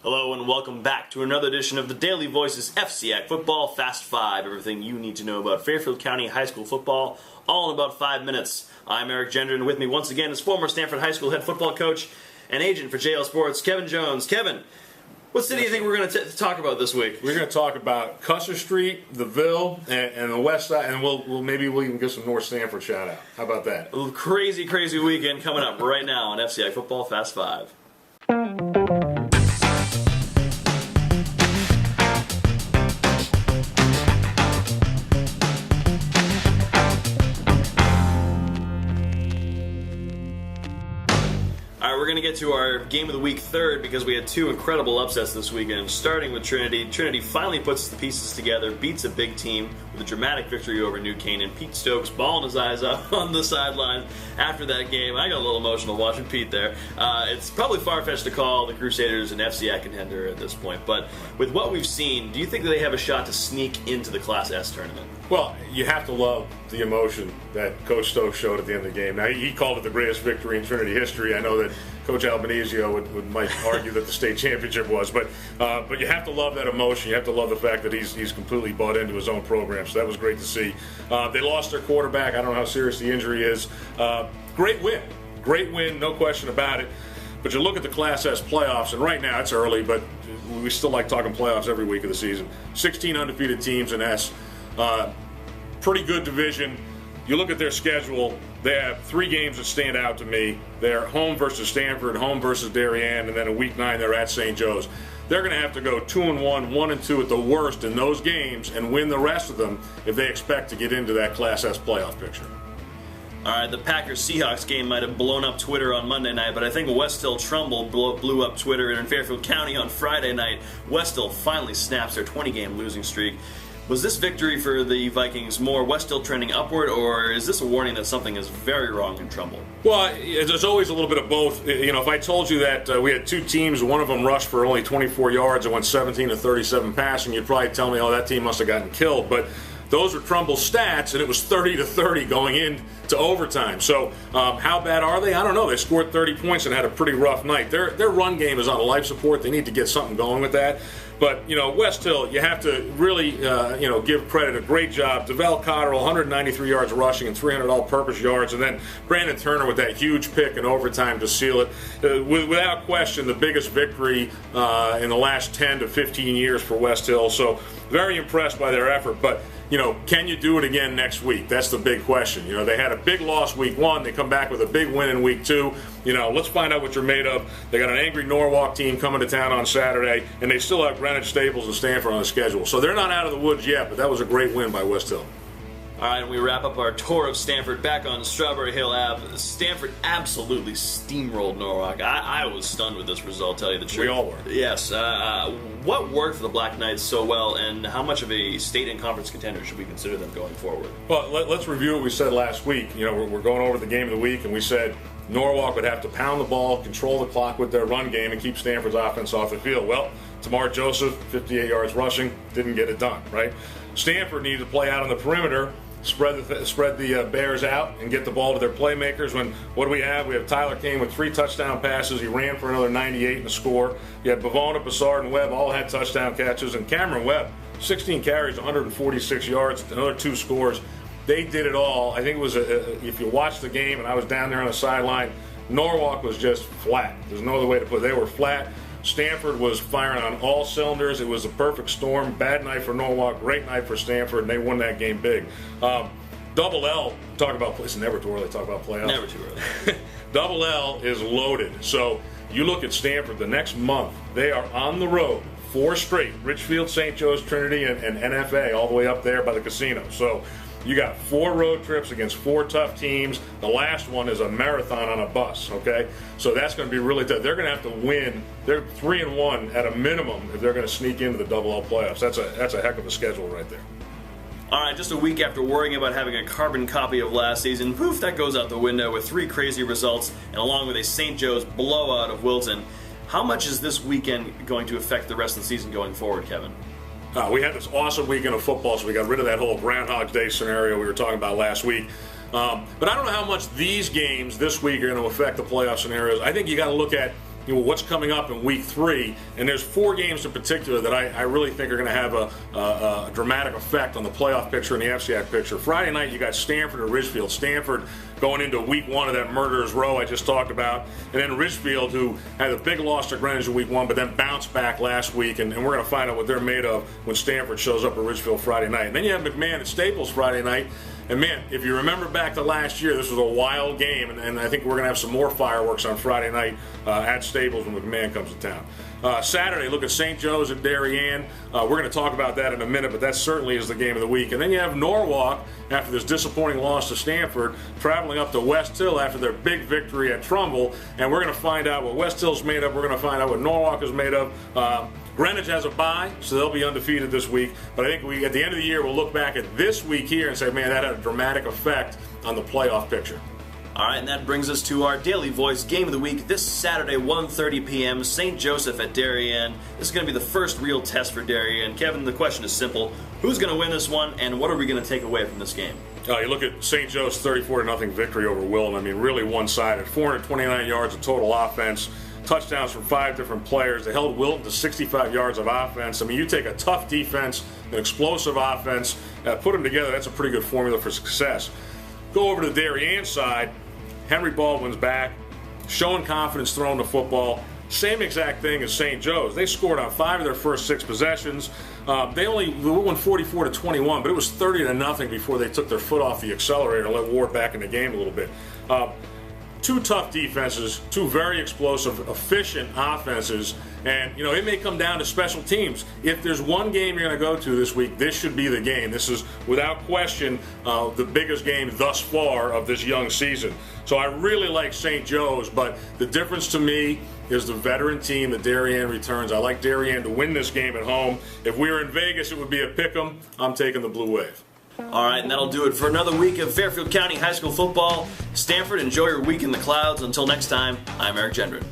Hello and welcome back to another edition of the Daily Voices FCIAC Football Fast 5. Everything you need to know about Fairfield County High School football, all in about 5 minutes. I'm Eric Gender, and with me once again is former Stamford High School head football coach and agent for JL Sports, Kevin Jones. Kevin, what city do you think we're going to talk about this week? We're going to talk about Custer Street, the Ville, and the West Side, and maybe we'll even get some North Stamford shout out. How about that? A crazy weekend coming up right now on FCIAC Football Fast 5. We're going to get to our Game of the Week third because we had two incredible upsets this weekend, starting with Trinity. Trinity finally puts the pieces together, beats a big team with a dramatic victory over New Canaan. Pete Stokes bawling his eyes out on the sideline after that game. I got a little emotional watching Pete there. It's probably far-fetched to call the Crusaders an FCIAC contender at this point, but with what we've seen, do you think that they have a shot to sneak into the Class S tournament? Well, you have to love the emotion that Coach Stokes showed at the end of the game. Now, he called it the greatest victory in Trinity history. I know that Coach Albanese might argue that the state championship was, but you have to love that emotion. You have to love the fact that he's completely bought into his own program. So that was great to see. They lost their quarterback. I don't know how serious the injury is. Great win, no question about it. But you look at the Class S playoffs, and right now it's early, but we still like talking playoffs every week of the season. 16 undefeated teams in S. Pretty good division. You look at their schedule, they have 3 games that stand out to me. They're home versus Stamford, home versus Darien, and then in week 9 they're at St. Joe's. They're going to have to go 2-1, 1-2 at the worst in those games and win the rest of them if they expect to get into that Class S playoff picture. All right, the Packers-Seahawks game might have blown up Twitter on Monday night, but I think Westhill-Trumbull blew up Twitter, and in Fairfield County on Friday night, Westhill finally snaps their 20-game losing streak. Was this victory for the Vikings more Westhill trending upward, or is this a warning that something is very wrong in Trumbull? Well, there's always a little bit of both. You know, if I told you that we had 2 teams, one of them rushed for only 24 yards and went 17 to 37 passing, you'd probably tell me, oh, that team must have gotten killed. But those were Trumbull's stats, and it was 30 to 30 going into overtime. So how bad are they? I don't know. They scored 30 points and had a pretty rough night. Their run game is on life support. They need to get something going with that. But, you know, Westhill, you have to really, give credit. A great job. DeVell Cotterill, 193 yards rushing and 300 all-purpose yards. And then Brandon Turner with that huge pick in overtime to seal it. Without question, the biggest victory in the last 10 to 15 years for Westhill. So very impressed by their effort. But, you know, can you do it again next week? That's the big question. You know, they had a big loss week 1. They come back with a big win in week 2. You know, let's find out what you're made of. They got an angry Norwalk team coming to town on Saturday, and they still have Greenwich Staples and Stamford on the schedule. So they're not out of the woods yet, but that was a great win by Westhill. All right, and we wrap up our tour of Stamford back on Strawberry Hill Ave. Stamford absolutely steamrolled Norwalk. I was stunned with this result, tell you the truth. We all were. Yes. What worked for the Black Knights so well, and how much of a state and conference contender should we consider them going forward? Well, let's review what we said last week. You know, we're going over the game of the week, and we said Norwalk would have to pound the ball, control the clock with their run game, and keep Stanford's offense off the field. Well, Tamar Joseph, 58 yards rushing, didn't get it done, right? Stanford needed to play out on the perimeter, spread the Bears out and get the ball to their playmakers. What do we have? We have Tyler Kane with 3 touchdown passes. He ran for another 98 in the score. You had Bavona, Bassard, and Webb all had touchdown catches. And Cameron Webb, 16 carries, 146 yards, another 2 scores. They did it all. I think it was, if you watched the game, and I was down there on the sideline, Norwalk was just flat. There's no other way to put it. They were flat. Stanford was firing on all cylinders. It was a perfect storm. Bad night for Norwalk, great night for Stanford, and they won that game big. Double L, talk about playoffs. Never too early to talk about playoffs. Never too early. Double L is loaded. So you look at Stanford the next month, they are on the road, 4 straight. Richfield, St. Joe's, Trinity, and NFA, all the way up there by the casino. So you got 4 road trips against 4 tough teams. The last one is a marathon on a bus, okay? So that's going to be really tough. They're going to have to win. They're 3-1 at a minimum if they're going to sneak into the Double L playoffs. That's a heck of a schedule right there. All right, just a week after worrying about having a carbon copy of last season, poof, that goes out the window with 3 crazy results, and along with a St. Joe's blowout of Wilton. How much is this weekend going to affect the rest of the season going forward, Kevin? We had this awesome weekend of football, so we got rid of that whole Groundhog Day scenario we were talking about last week. But I don't know how much these games this week are going to affect the playoff scenarios. I think you got to look at what's coming up in week 3, and there's 4 games in particular that I really think are going to have a dramatic effect on the playoff picture and the FCIAC picture. Friday night, you got Stamford and Ridgefield. Stamford going into week 1 of that murderer's row I just talked about, and then Ridgefield, who had a big loss to Greenwich in week 1, but then bounced back last week, and we're going to find out what they're made of when Stamford shows up at Ridgefield Friday night. And then you have McMahon at Staples Friday night. And man, if you remember back to last year, this was a wild game, and I think we're going to have some more fireworks on Friday night at Staples when McMahon comes to town. Saturday, look at St. Joe's at Darien. We're going to talk about that in a minute, but that certainly is the game of the week. And then you have Norwalk, after this disappointing loss to Stamford, traveling up to Westhill after their big victory at Trumbull, and we're going to find out what Westhill's made of. We're going to find out what Norwalk is made of. Greenwich has a bye, so they'll be undefeated this week. But I think at the end of the year, we'll look back at this week here and say, man, that had a dramatic effect on the playoff picture. All right, and that brings us to our Daily Voice Game of the Week this Saturday, 1:30 p.m., St. Joseph at Darien. This is going to be the first real test for Darien. Kevin, the question is simple. Who's going to win this one, and what are we going to take away from this game? You look at St. Joe's 34-0 victory over Wilton. I mean, really one-sided. 429 yards of total offense. Touchdowns from 5 different players. They held Wilton to 65 yards of offense. I mean, you take a tough defense, an explosive offense, put them together, that's a pretty good formula for success. Go over to the Darien side. Henry Baldwin's back, showing confidence throwing the football. Same exact thing as St. Joe's. They scored on 5 of their first 6 possessions. They won 44-21, but it was 30-0 before they took their foot off the accelerator and let Ward back in the game a little bit. 2 tough defenses, 2 very explosive, efficient offenses, and it may come down to special teams. If there's one game you're going to go to this week, this should be the game. This is, without question, the biggest game thus far of this young season. So I really like St. Joe's, but the difference to me is the veteran team that Darien returns. I like Darien to win this game at home. If we were in Vegas, it would be a pick'em. I'm taking the Blue Wave. All right, and that'll do it for another week of Fairfield County High School football. Stanford, enjoy your week in the clouds. Until next time, I'm Eric Gendron.